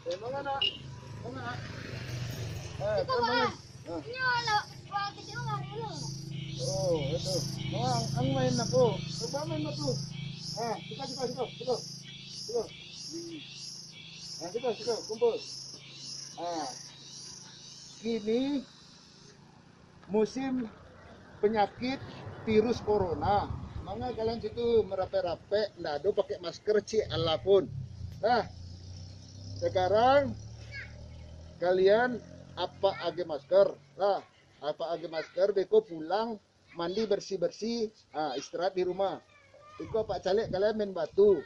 Mana nak? Mana? Ito Mana? ba? Ini wala kecil lari lo. Oh, itu. Ang main na po. Coba main na po. Suka. Suka. Kumpul. Kini musim penyakit virus corona. Maka kalian situ merape-rape, nggak ada pakai masker Allah pun. Nah, sekarang kalian apa age masker? Nah, apa age masker? Beko pulang mandi bersih-bersih, istirahat di rumah. Beko Pak Calik kalian main batu.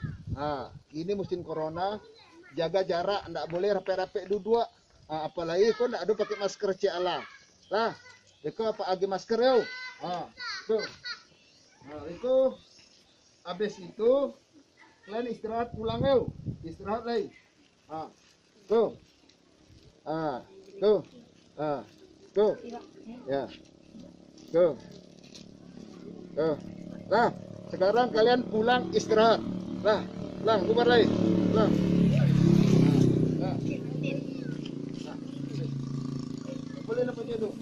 Ini musim corona, jaga jarak, nggak boleh rape-rape dua. Apalagi kau nggak ada pakai masker Allah. Lah, beko apa age masker yo? Tuh. Nah, itu habis itu kalian istirahat pulang yo. Istirahat lagi. Tuh. Tuh. Tuh. Ya. Tuh. Tuh. Nah, sekarang kalian pulang istirahat. Lah, bubar lagi. Lah. Nah. Boleh apa dia tuh?